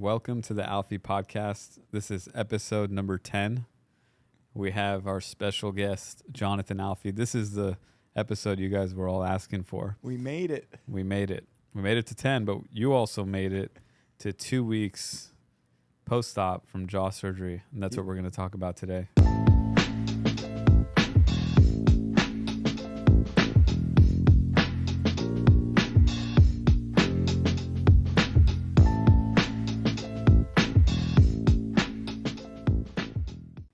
Welcome to the Alfi podcast. This is episode number 10. We have our special guest, Jonathan Alfi. This is the episode you guys were all asking for. We made it. We made it. We made it to 10, but you also made it to 2 weeks post-op from jaw surgery, and that's what we're going to talk about today.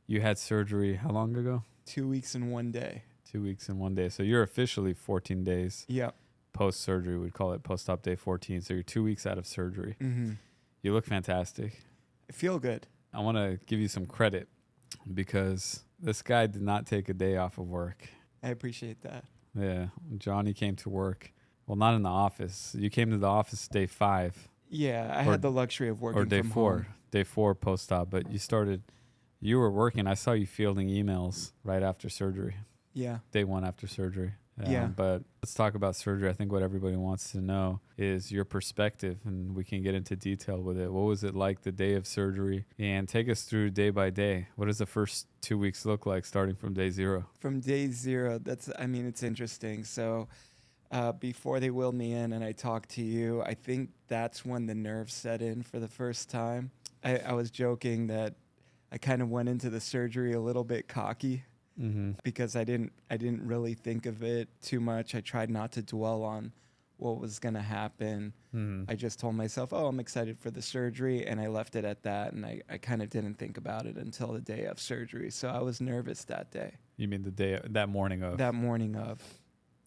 You had surgery how long ago? 2 weeks and 1 day. 2 weeks and 1 day. So you're officially 14 days Yep. post-surgery. We'd call it post-op day 14. So you're 2 weeks out of surgery. Mm-hmm. You look fantastic. I feel good. I want to give you some credit because this guy did not take a day off of work. I appreciate that. Yeah. Johnny came to work. Well, not in the office. You came to the office day 5. Yeah, I Or- had the luxury of working Or day from 4. home. Day 4 post-op. But you were working. I saw you fielding emails right after surgery. Yeah. Day 1 after surgery. Yeah. But let's talk about surgery. I think what everybody wants to know is your perspective, and we can get into detail with it. What was it like the day of surgery? And take us through day by day. What does the first 2 weeks look like starting from day 0? From day 0, it's interesting. So before they wheeled me in and I talked to you, I think that's when the nerves set in for the first time. I was joking that I kind of went into the surgery a little bit cocky. Mm-hmm. Because I didn't really think of it too much. I tried not to dwell on what was going to happen. Mm-hmm. I just told myself, I'm excited for the surgery, and I left it at that, and I kind of didn't think about it until the day of surgery. So I was nervous that day. You mean that morning of? That morning of.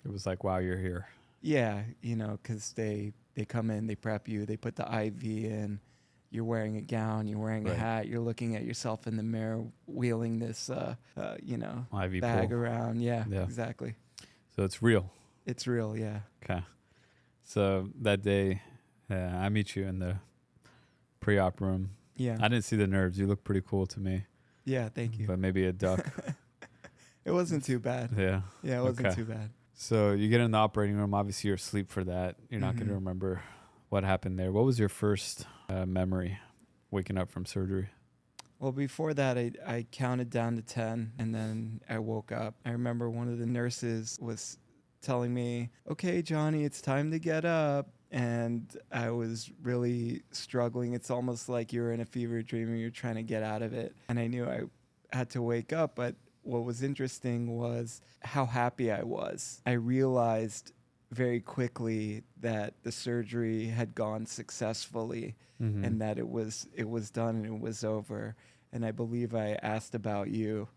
It was like, wow, you're here. Yeah, because they come in, they prep you, they put the IV in. You're wearing a gown, you're wearing a hat, you're looking at yourself in the mirror, wheeling this, IV bag pull. around. Yeah, exactly. So it's real. It's real, yeah. Okay. So that day, I meet you in the pre-op room. Yeah. I didn't see the nerves. You look pretty cool to me. Yeah, thank you. But maybe a duck. It wasn't too bad. Yeah. Yeah, it wasn't Okay. too bad. So you get in the operating room. Obviously, you're asleep for that. You're not going to remember what happened there. What was your first memory waking up from surgery? Well, before that, I counted down to 10, and then I woke up. I remember one of the nurses was telling me, okay, Johnny, it's time to get up. And I was really struggling. It's almost like you're in a fever dream and you're trying to get out of it. And I knew I had to wake up, but what was interesting was how happy I was. I realized very quickly that the surgery had gone successfully and that it was done and it was over. And I believe I asked about you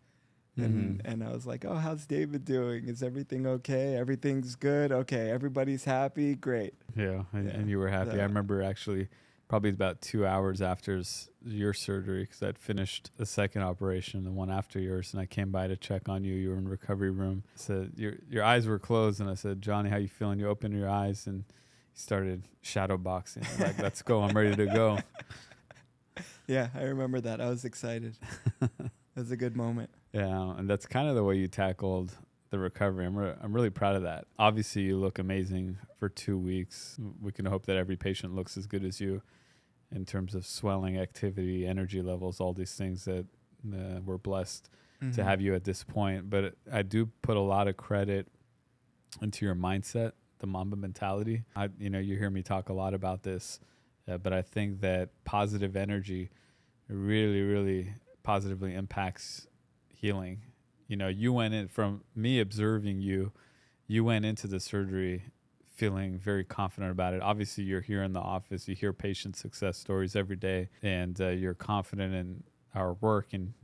and I was like, oh, how's David doing? Is everything okay? Everything's good? Okay, everybody's happy? Great. Yeah, and you were happy. I remember actually probably about 2 hours after your surgery, because I'd finished the second operation, the one after yours, and I came by to check on you. You were in the recovery room. I said, your eyes were closed, and I said, Johnny, how you feeling? You opened your eyes, and you started shadow boxing. Like, let's go. I'm ready to go. Yeah, I remember that. I was excited. It was a good moment. Yeah, and that's kind of the way you tackled the recovery. I'm really proud of that. Obviously, you look amazing for 2 weeks. We can hope that every patient looks as good as you in terms of swelling, activity, energy levels, all these things that we're blessed to have you at this point. But I do put a lot of credit into your mindset, the Mamba mentality. You hear me talk a lot about this, but I think that positive energy really, really positively impacts healing. You went in, from me observing you went into the surgery feeling very confident about it. Obviously, you're here in the office. You hear patient success stories every day, and you're confident in our work, and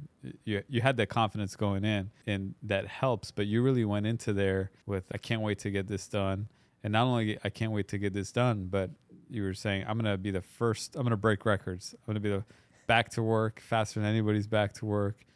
you had that confidence going in, and that helps. But you really went into there with, I can't wait to get this done. And not only I can't wait to get this done, but you were saying, I'm going to be the first. I'm going to break records. I'm going to be the back to work faster than anybody's back to work.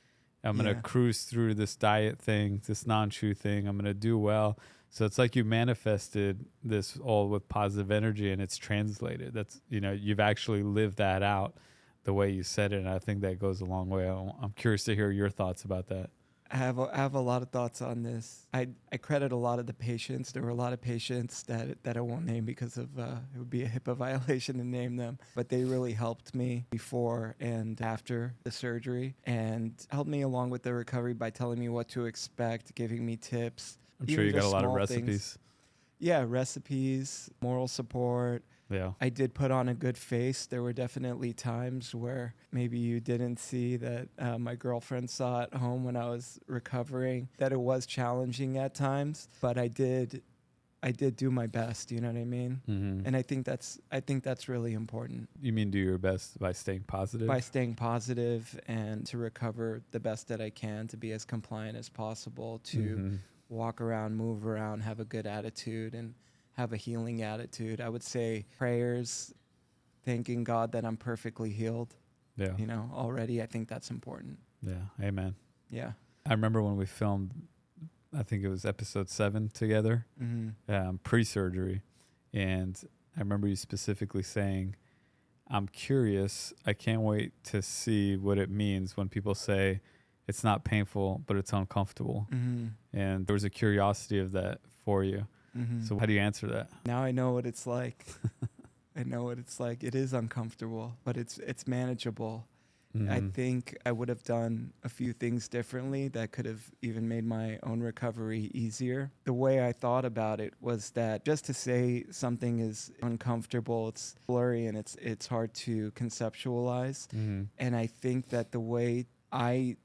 I'm going to cruise through this diet thing, this non-chew thing. I'm going to do well. So it's like you manifested this all with positive energy, and it's translated. That's, you've actually lived that out the way you said it. And I think that goes a long way. I'm curious to hear your thoughts about that. I have a lot of thoughts on this. I credit a lot of the patients. There were a lot of patients that I won't name because of it would be a HIPAA violation to name them. But they really helped me before and after the surgery, and helped me along with the recovery by telling me what to expect, giving me tips. I'm sure Even you got a just lot of small recipes. things. Yeah, recipes, moral support. Yeah. I did put on a good face. There were definitely times where maybe you didn't see that my girlfriend saw at home when I was recovering, that it was challenging at times, but I did do my best, you know what I mean? Mm-hmm. And I think that's really important. You mean do your best by staying positive? By staying positive and to recover the best that I can, to be as compliant as possible, to Mm-hmm. walk around, move around, have a good attitude, and have a healing attitude. I would say prayers, thanking God that I'm perfectly healed, Yeah. already. I think that's important. Yeah. Amen. Yeah. I remember when we filmed, I think it was episode 7 together, pre-surgery. And I remember you specifically saying, I'm curious. I can't wait to see what it means when people say it's not painful, but it's uncomfortable. Mm-hmm. And there was a curiosity of that for you. Mm-hmm. So how do you answer that? Now I know what it's like. I know what it's like. It is uncomfortable, but it's manageable. I Mm-hmm. think I would have done a few things differently that could have even made my own recovery easier. The way I thought about it was that just to say something is uncomfortable, it's blurry and it's hard to conceptualize. Mm-hmm. And I think that the way I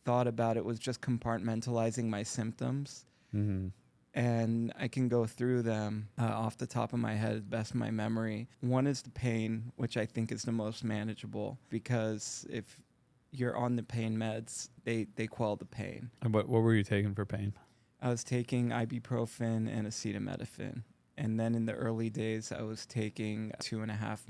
thought about it was just compartmentalizing my symptoms. Mm-hmm. And I can go through them off the top of my head, best of my memory. One is the pain, which I think is the most manageable, because if you're on the pain meds, they quell the pain. And what were you taking for pain? I was taking ibuprofen and acetaminophen. And then in the early days, I was taking 2.5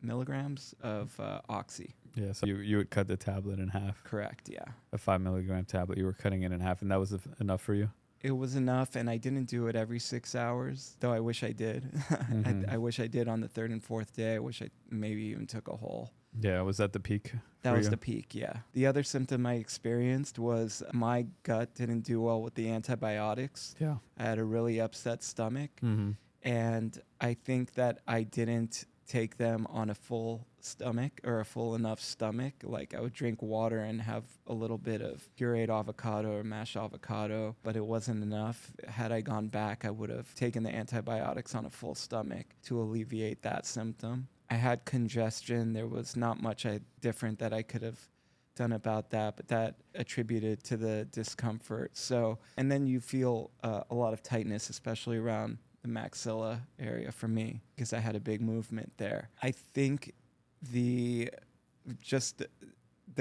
milligrams of oxy. Yeah, so you would cut the tablet in half. Correct, yeah. A 5 milligram tablet, you were cutting it in half, and that was enough for you? It was enough, and I didn't do it every 6 hours, though I wish I did. Mm-hmm. I wish I did on the third and fourth day. I wish I maybe even took a whole. Yeah, was that the peak? That was the peak, yeah. The other symptom I experienced was my gut didn't do well with the antibiotics. Yeah. I had a really upset stomach, Mm-hmm. and I think that I didn't take them on a full stomach or a full enough stomach. Like I would drink water and have a little bit of pureed avocado or mashed avocado, but it wasn't enough. Had I gone back, I would have taken the antibiotics on a full stomach to alleviate that symptom. I had congestion. There was not much different that I could have done about that, but that attributed to the discomfort. So, and then you feel a lot of tightness, especially around the maxilla area for me, because I had a big movement there. I think the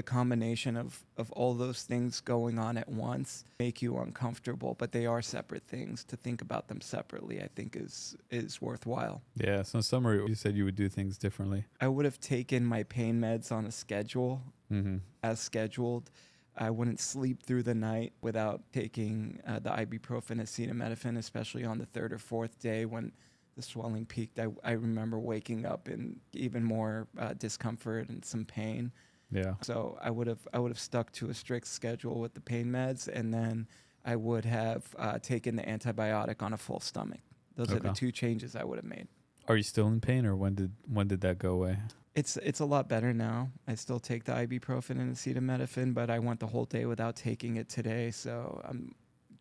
combination of all those things going on at once make you uncomfortable, but they are separate things. To think about them separately, I think is worthwhile. Yeah, so in summary, you said you would do things differently. I would have taken my pain meds on a schedule, Mm-hmm. as scheduled. I wouldn't sleep through the night without taking the ibuprofen, acetaminophen, especially on the third or fourth day when the swelling peaked. I remember waking up in even more discomfort and some pain. Yeah. So I would have stuck to a strict schedule with the pain meds, and then I would have taken the antibiotic on a full stomach. Those are the Okay. two changes I would have made. Are you still in pain, or when did that go away? It's a lot better now. I still take the ibuprofen and acetaminophen, but I went the whole day without taking it today, so I'm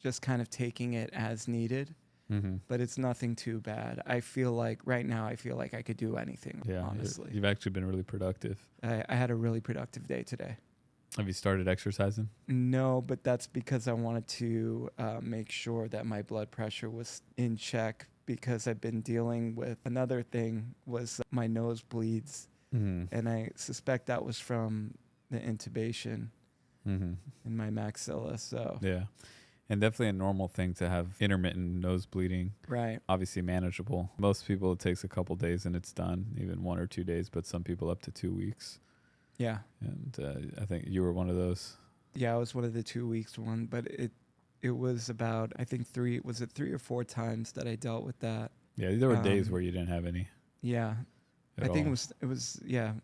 just kind of taking it as needed. Mm-hmm. But it's nothing too bad. I feel like right now I could do anything, Yeah, honestly. you've actually been really productive. I had a really productive day today. Have you started exercising? No, but that's because I wanted to make sure that my blood pressure was in check, because I've been dealing with another thing, was my nosebleeds. Mm-hmm. And I suspect that was from the intubation Mm-hmm. in my maxilla. So Yeah. And definitely a normal thing to have intermittent nose bleeding. right. Obviously manageable. Most people, it takes a couple days and it's done, even 1 or 2 days, but some people up to 2 weeks. Yeah. And I think you were one of those. Yeah, I was one of the 2 weeks one, but it was about, I think 3 or 4 times that I dealt with that. Yeah, there were days where you didn't have any. Yeah. At I think all. it was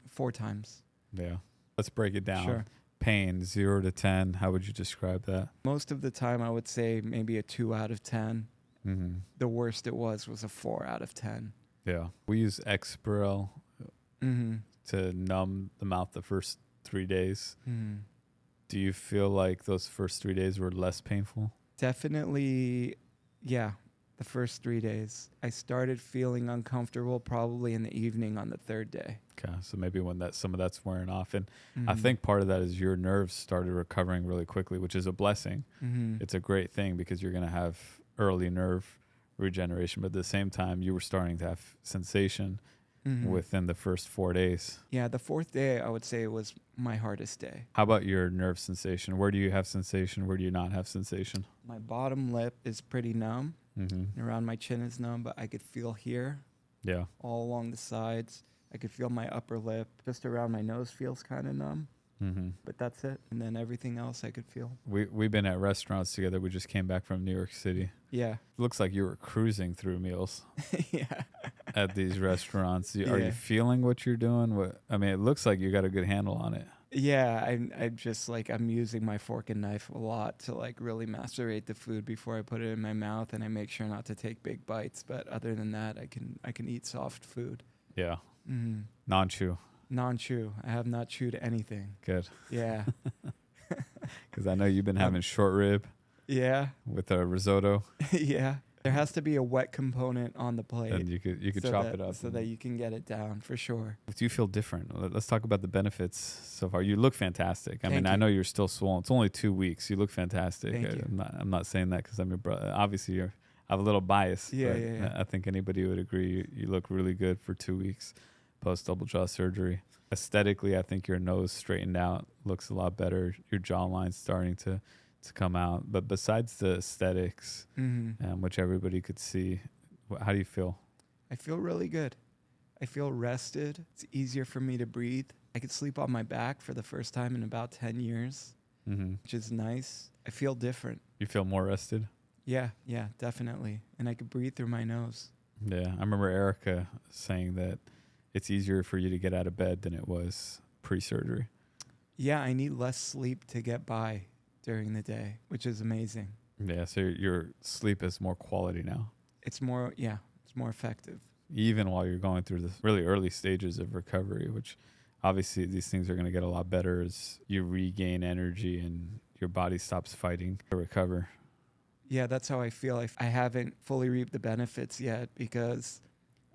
4 times. Yeah. Let's break it down. Sure. pain, 0 to 10, how would you describe that? Most of the time, I would say maybe a 2 out of 10. Mm-hmm. The worst it was a 4 out of 10. Yeah. We use Exparel Mm-hmm. to numb the mouth the first 3 days. Mm-hmm. Do you feel like those first 3 days were less painful? Definitely, yeah. The first 3 days. I started feeling uncomfortable probably in the evening on the third day. Okay, so maybe when some of that's wearing off. And I Mm-hmm. think part of that is your nerves started recovering really quickly, which is a blessing. Mm-hmm. It's a great thing because you're going to have early nerve regeneration, but at the same time, you were starting to have sensation Mm-hmm. within the first 4 days. Yeah, the fourth day, I would say, was my hardest day. How about your nerve sensation? Where do you have sensation? Where do you not have sensation? My bottom lip is pretty numb. Mm-hmm. Around my chin is numb, but I could feel here, Yeah. all along the sides. I could feel my upper lip. Just around my nose feels kind of numb, Mm-hmm. but that's it. And then everything else I could feel. We've been at restaurants together. We just came back from New York City. Yeah. Looks like you were cruising through meals Yeah. at these restaurants. Are Yeah. you feeling what you're doing? It looks like you got a good handle on it. Yeah, I'm just like, I'm using my fork and knife a lot to like really macerate the food before I put it in my mouth, and I make sure not to take big bites. But other than that, I can eat soft food. Yeah. Mm-hmm. Non-chew. Non-chew. I have not chewed anything. Good. Yeah. Because I know you've been having short rib Yeah. with a risotto, Yeah. There has to be a wet component on the plate. and you could so chop that, it up. so that you can get it down for sure. Do you feel different? Let's talk about the benefits so far. You look fantastic. I Thank mean, I you. know you're still swollen. It's only 2 weeks. You look fantastic. Thank you. I'm not saying that because I'm your brother. Obviously, I have a little bias. Yeah, but yeah. I think anybody would agree. You look really good for 2 weeks post double jaw surgery. Aesthetically, I think your nose straightened out, looks a lot better. Your jawline's starting to come out. But besides the aesthetics, Mm-hmm. which everybody could see, how do you feel? I feel really good. I feel rested. It's easier for me to breathe. I could sleep on my back for the first time in about 10 years, Mm-hmm. which is nice. I feel different. You feel more rested? Yeah, definitely. And I could breathe through my nose. Yeah, I remember Erica saying that it's easier for you to get out of bed than it was pre-surgery. Yeah, I need less sleep to get by during the day, which is amazing. Yeah, so your sleep is more quality now, It's more effective. even while you're going through the really early stages of recovery, which obviously these things are going to get a lot better as you regain energy and your body stops fighting to recover. Yeah, that's how I feel. I haven't fully reaped the benefits yet because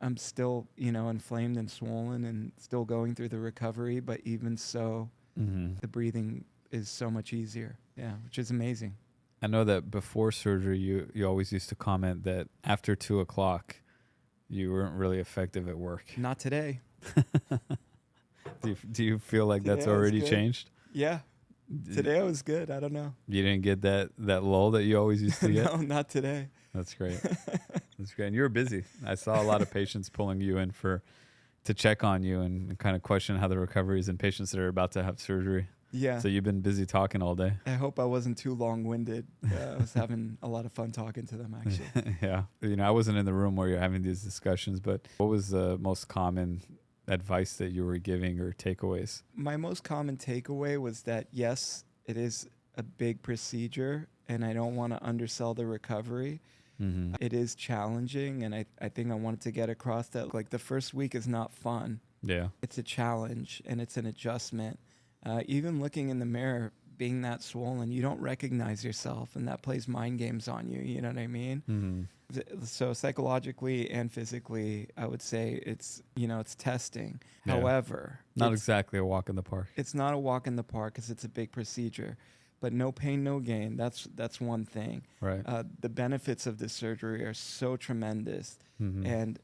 I'm still, inflamed and swollen and still going through the recovery. But even so, Mm-hmm. the breathing is so much easier. Yeah, which is amazing. I know that before surgery, you always used to comment that after 2:00, you weren't really effective at work. Not today. Do you feel like that's Today I was already good. changed? Yeah, today I was good. I don't know. You didn't get that lull that you always used to get? No, not today. That's great. That's great. And you were busy. I saw a lot of patients pulling you in to check on you and kind of question how the recovery is in patients that are about to have surgery. Yeah. So you've been busy talking all day. I hope I wasn't too long-winded. I was having a lot of fun talking to them, actually. Yeah. I wasn't in the room where you're having these discussions, but what was the most common advice that you were giving or takeaways? My most common takeaway was that, yes, it is a big procedure, and I don't want to undersell the recovery. Mm-hmm. It is challenging, and I think I wanted to get across that, like, the first week is not fun. Yeah. It's a challenge, and it's an adjustment. Even looking in the mirror, being that swollen, you don't recognize yourself, and that plays mind games on you. You know what I mean? Mm-hmm. So psychologically and physically, I would say it's testing. Yeah. However, Not exactly a walk in the park. it's not a walk in the park because it's a big procedure. But no pain, no gain. That's one thing. Right. The benefits of this surgery are so tremendous. Mm-hmm. And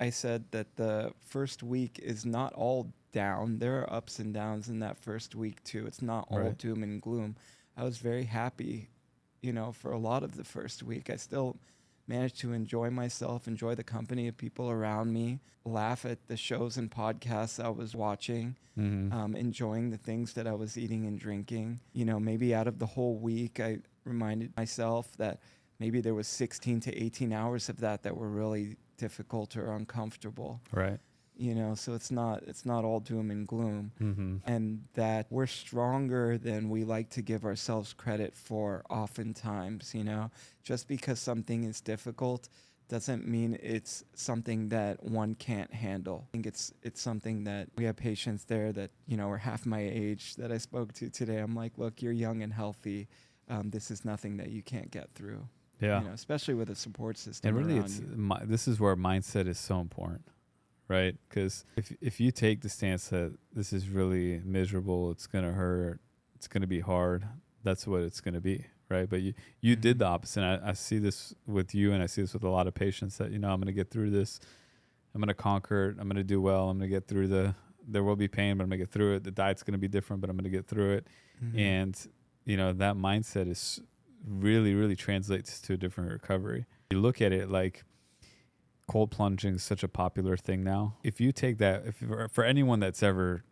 I said that the first week is not all down. There are ups and downs in that first week too. It's not all Right. doom and gloom. I was very happy, for a lot of the first week. I still managed to enjoy myself, enjoy the company of people around me, laugh at the shows and podcasts I was watching, Mm-hmm. enjoying the things that I was eating and drinking. Maybe out of the whole week, I reminded myself that maybe there was 16 to 18 hours of that were really difficult or uncomfortable. Right. So it's not all doom and gloom. Mm-hmm. And that we're stronger than we like to give ourselves credit for oftentimes. Just because something is difficult doesn't mean it's something that one can't handle. I think it's something that we have patients there that are half my age that I spoke to today. I'm like, look, you're young and healthy. This is nothing that you can't get through. Yeah. Especially with a support system And really, around you. this is where mindset is so important, right? Because if you take the stance that this is really miserable, it's gonna hurt, it's gonna be hard, that's what it's gonna be, right? But you did the opposite. I see this with you, and I see this with a lot of patients that I'm gonna get through this, I'm gonna conquer it, I'm gonna do well, I'm gonna get through there will be pain, but I'm gonna get through it. The diet's gonna be different, but I'm gonna get through it. And that mindset is really, really translates to a different recovery. You look at it like cold plunging is such a popular thing now. If you take that, for anyone that's ever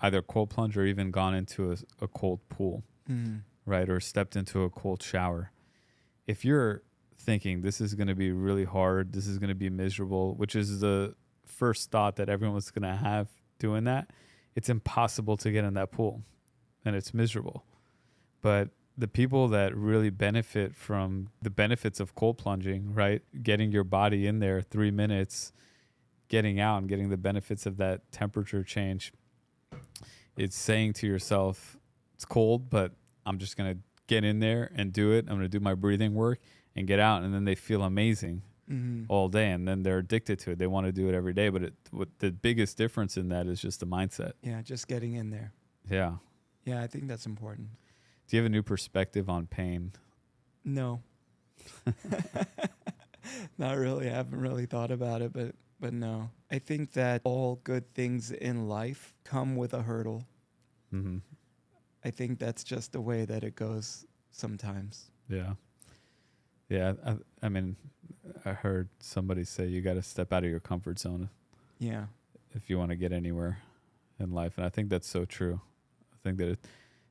either cold plunged or even gone into a cold pool, right, or stepped into a cold shower, if you're thinking this is going to be really hard, this is going to be miserable, which is the first thought that everyone's going to have doing that, it's impossible to get in that pool and it's miserable. But the people that really benefit from the benefits of cold plunging, right? Getting your body in there 3 minutes, getting out and getting the benefits of that temperature change. It's saying to yourself, it's cold, but I'm just going to get in there and do it. I'm going to do my breathing work and get out. And then they feel amazing all day. And then they're addicted to it. They want to do it every day. But what the biggest difference in that is just the mindset. Yeah, just getting in there. Yeah. Yeah, I think that's important. Do you have a new perspective on pain? No. Not really. I haven't really thought about it, but no. I think that all good things in life come with a hurdle. Mm-hmm. I think that's just the way that it goes sometimes. Yeah. Yeah. I mean, I heard somebody say you got to step out of your comfort zone. Yeah. If you want to get anywhere in life. And I think that's so true. I think that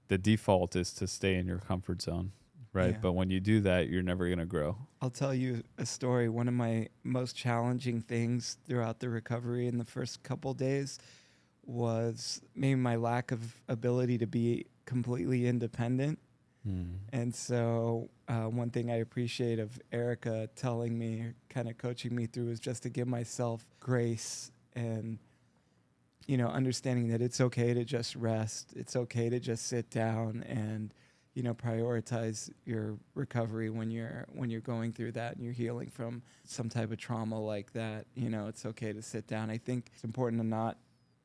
the default is to stay in your comfort zone, right? Yeah. But when you do that, you're never going to grow. I'll tell you a story. One of my most challenging things throughout the recovery in the first couple days was maybe my lack of ability to be completely independent. And so one thing I appreciate of Erica telling me, kind of coaching me through, is just to give myself grace and understanding that it's okay to just rest. It's okay to just sit down and, prioritize your recovery when you're going through that and you're healing from some type of trauma like that. It's okay to sit down. I think it's important to not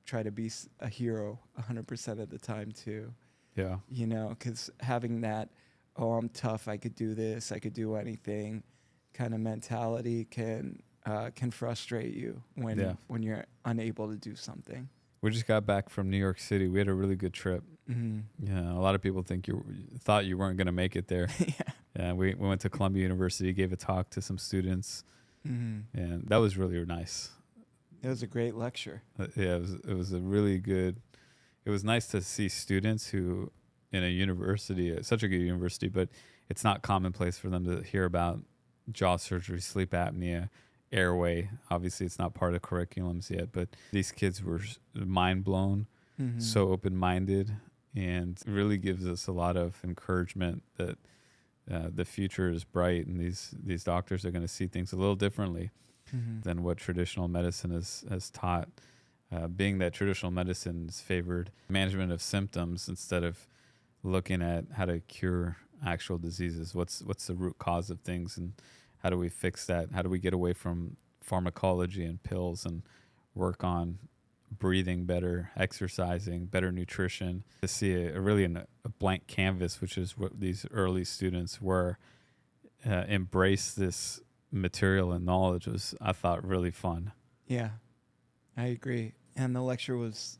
try to be a hero 100% of the time too. Yeah. Because having that, oh, I'm tough, I could do this, I could do anything kind of mentality can frustrate you when you're unable to do something. We just got back from New York City. We had a really good trip. Yeah, a lot of people thought you weren't going to make it there. Yeah, we went to Columbia University, gave a talk to some students, and that was really nice. It was a great lecture. Yeah, it was a really good. It was nice to see students who, in a university, such a good university, but it's not commonplace for them to hear about jaw surgery, sleep apnea, Airway. Obviously, it's not part of curriculums yet, but these kids were mind blown, so open-minded, and really gives us a lot of encouragement that the future is bright, and these doctors are going to see things a little differently than what traditional medicine has taught. Being that traditional medicine is favored management of symptoms instead of looking at how to cure actual diseases. What's the root cause of things, and how do we fix that? How do we get away from pharmacology and pills and work on breathing better, exercising, better nutrition? To see a blank canvas, which is what these early students were, embrace this material and knowledge was, I thought, really fun. Yeah, I agree. And the lecture was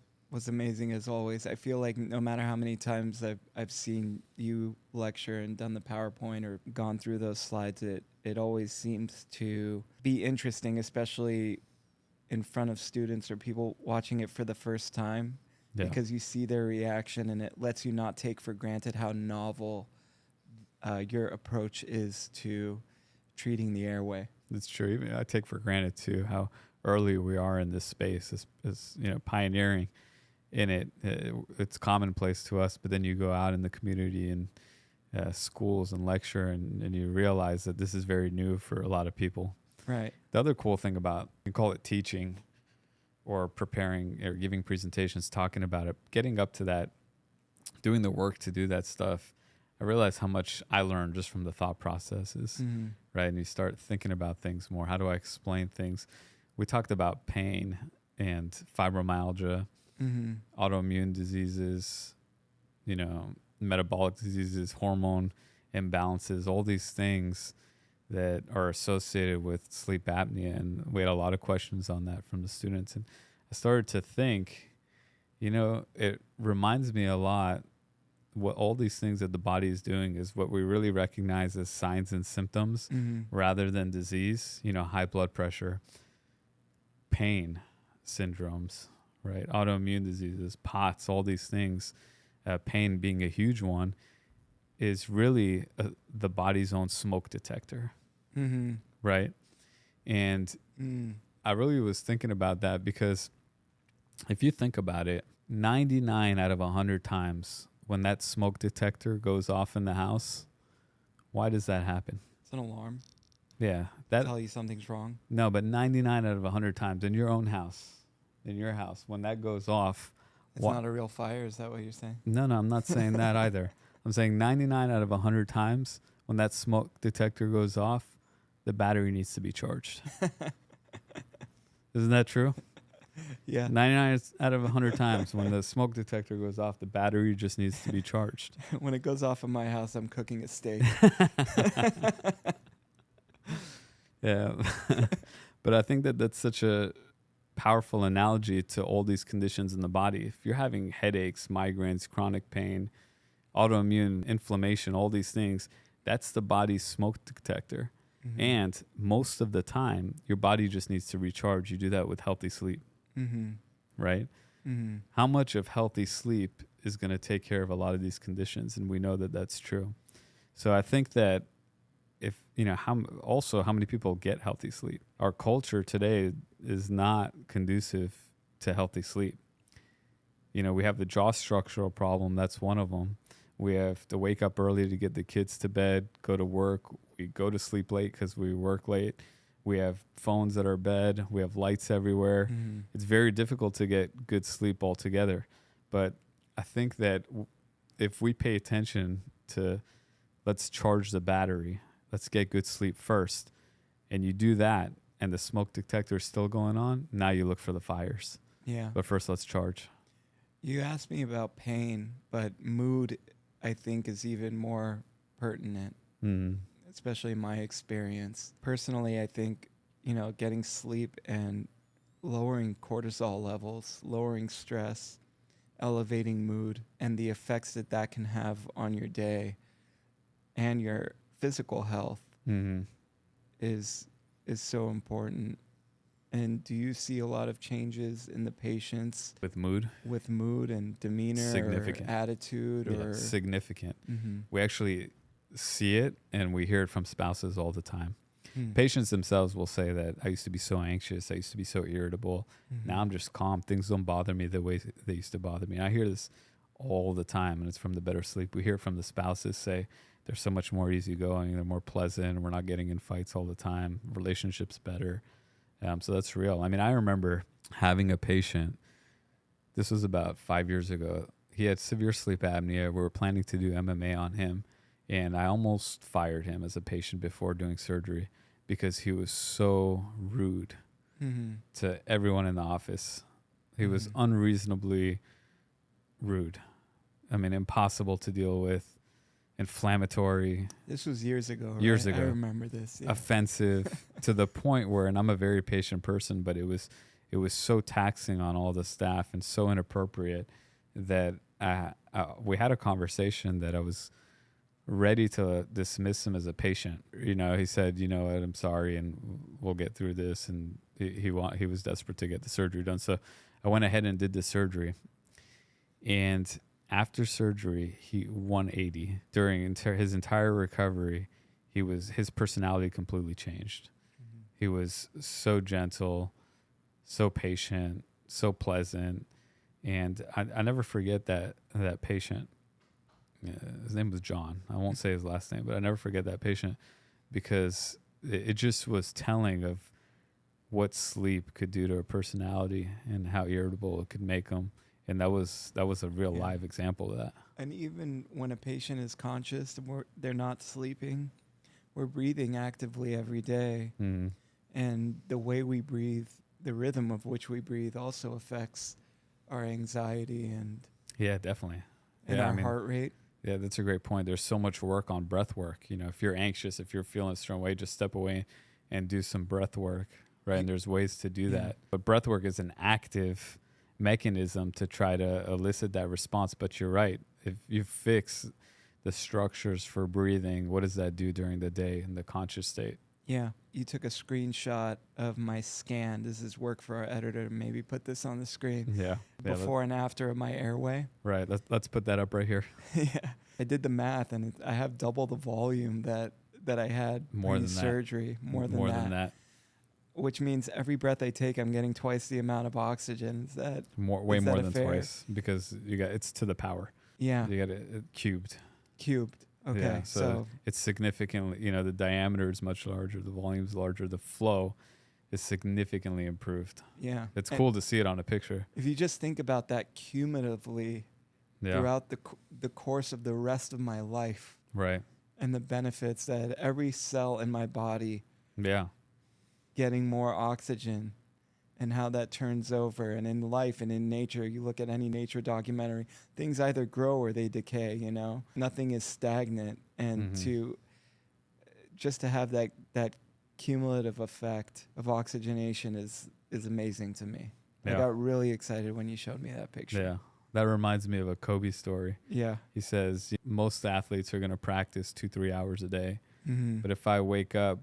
amazing as always. I feel like no matter how many times I've seen you lecture and done the PowerPoint or gone through those slides, it always seems to be interesting, especially in front of students or people watching it for the first time, because you see their reaction, and it lets you not take for granted how novel your approach is to treating the airway. It's true. Even I take for granted too early we are in this space, as pioneering in it. It's commonplace to us, but then you go out in the community and schools and lecture, and you realize that this is very new for a lot of people. Right. The other cool thing about, you call it teaching or preparing or giving presentations, talking about it, getting up to that, doing the work to do that stuff, I realized how much I learned just from the thought processes, right? And you start thinking about things more. How do I explain things? We talked about pain and fibromyalgia, autoimmune diseases, metabolic diseases, hormone imbalances, all these things that are associated with sleep apnea. And we had a lot of questions on that from the students. And I started to think, it reminds me a lot what all these things that the body is doing is what we really recognize as signs and symptoms rather than disease. High blood pressure, pain syndromes, right? Autoimmune diseases, POTS, all these things, pain being a huge one, is really the body's own smoke detector, right? And I really was thinking about that because if you think about it, 99 out of 100 times when that smoke detector goes off in the house, why does that happen? It's an alarm. Yeah. Tell you something's wrong. No, but 99 out of 100 times in your own house, when that goes off. It's not a real fire, is that what you're saying? No, I'm not saying that either. I'm saying 99 out of 100 times when that smoke detector goes off, the battery needs to be charged. Isn't that true? Yeah. 99 out of 100 times when the smoke detector goes off, the battery just needs to be charged. When it goes off in my house, I'm cooking a steak. Yeah. But I think that that's such a powerful analogy to all these conditions in the body. If you're having headaches, migraines, chronic pain, autoimmune inflammation, all these things, that's the body's smoke detector. And most of the time, your body just needs to recharge. You do that with healthy sleep, right? How much of healthy sleep is going to take care of a lot of these conditions? And we know that that's true. So I think that if, how many people get healthy sleep? Our culture today is not conducive to healthy sleep. We have the jaw structural problem. That's one of them. We have to wake up early to get the kids to bed, go to work. We go to sleep late because we work late. We have phones at our bed. We have lights everywhere. It's very difficult to get good sleep altogether. But I think that if we pay attention to, let's charge the battery, let's get good sleep first, and you do that, and the smoke detector is still going on, now you look for the fires. Yeah. But first, let's charge. You asked me about pain, but mood, I think, is even more pertinent, especially in my experience. Personally, I think, getting sleep and lowering cortisol levels, lowering stress, elevating mood, and the effects that can have on your day and your physical health is so important. And do you see a lot of changes in the patients with mood and demeanor, significant, or attitude, or significant? We actually see it, and we hear it from spouses all the time. Patients themselves will say that I used to be so anxious, I used to be so irritable. Now I'm just calm. Things don't bother me the way they used to bother me. And I hear this all the time, and it's from the better sleep. We hear from the spouses say they're so much more easygoing, they're more pleasant, we're not getting in fights all the time, relationships better. So that's real. I mean, I remember having a patient, this was about 5 years ago. He had severe sleep apnea. We were planning to do MMA on him, and I almost fired him as a patient before doing surgery because he was so rude to everyone in the office. He was unreasonably rude. I mean, impossible to deal with. Inflammatory. This was years ago. Years right? ago. I remember this. Yeah. Offensive to the point where, and I'm a very patient person, but it was so taxing on all the staff and so inappropriate that we had a conversation that I was ready to dismiss him as a patient. He said, I'm sorry, and we'll get through this. And he was desperate to get the surgery done. So I went ahead and did the surgery. And after surgery, he 180. During his entire recovery, his personality completely changed. He was so gentle, so patient, so pleasant. And I never forget that patient. His name was John. I won't say his last name, but I never forget that patient because it just was telling of what sleep could do to a personality and how irritable it could make them. And that was a real live example of that. And even when a patient is conscious and they're not sleeping, we're breathing actively every day. Mm-hmm. And the way we breathe, the rhythm of which we breathe also affects our anxiety and Yeah, definitely. our heart rate. Yeah, that's a great point. There's so much work on breath work. You know, if you're anxious, if you're feeling a certain way, just step away and do some breath work, right? And there's ways to do that. But breath work is an active mechanism to try to elicit that response. But you're right. If you fix the structures for breathing, what does that do during the day in the conscious state? Yeah, you took a screenshot of my scan. This is work for our editor to maybe put this on the screen. Yeah. Before and after of my Airway. Right. Let's put that up right here. Yeah. I did the math, and I have double the volume that I had pre-surgery. More than that. Which means every breath I take, I'm getting twice the amount of oxygen. Is that way more than twice because it's to the power. Yeah. You got it cubed. Okay. Yeah, so it's significantly, the diameter is much larger, the volume is larger, the flow is significantly improved. Yeah. It's cool to see it on a picture. If you just think about that cumulatively throughout the course of the rest of my life. Right. And the benefits that every cell in my body getting more oxygen and how that turns over. And in life and in nature, you look at any nature documentary, things either grow or they decay, Nothing is stagnant. And to have that cumulative effect of oxygenation is amazing to me. I got really excited when you showed me that picture. Yeah. That reminds me of a Kobe story. Yeah. He says, most athletes are going to practice 2-3 hours a day. Mm-hmm. But if I wake up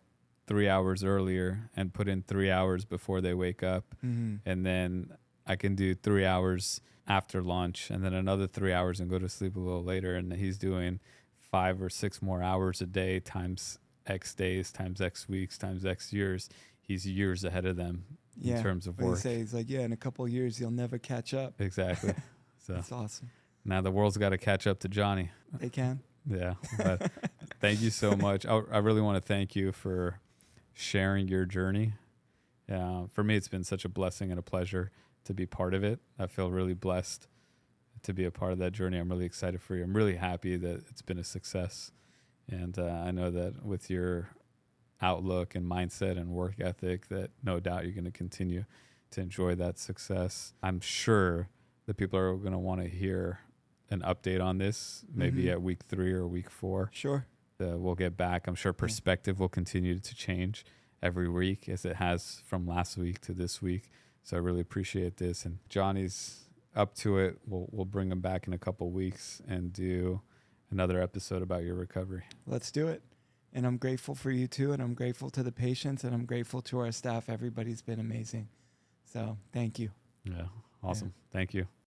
3 hours earlier and put in 3 hours before they wake up, and then I can do 3 hours after lunch and then another 3 hours and go to sleep a little later. And he's doing 5 or 6 more hours a day times X days, times X weeks, times X years. He's years ahead of them in terms of work. He's like, in a couple of years, you'll never catch up. Exactly. So that's awesome. Now the world's got to catch up to Johnny. They can. Yeah. But thank you so much. I really want to thank you for sharing your journey. For me, it's been such a blessing and a pleasure to be part of it. I feel really blessed to be a part of that journey. I'm really excited for you. I'm really happy that it's been a success. And I know that with your outlook and mindset and work ethic, that no doubt you're going to continue to enjoy that success. I'm sure that people are going to want to hear an update on this, maybe at week 3 or week 4. Sure. We'll get back. I'm sure perspective will continue to change every week as it has from last week to this week. So I really appreciate this. And Johnny's up to it. We'll bring him back in a couple weeks and do another episode about your recovery. Let's do it. And I'm grateful for you too. And I'm grateful to the patients, and I'm grateful to our staff. Everybody's been amazing. So thank you. Yeah. Awesome. Thank you.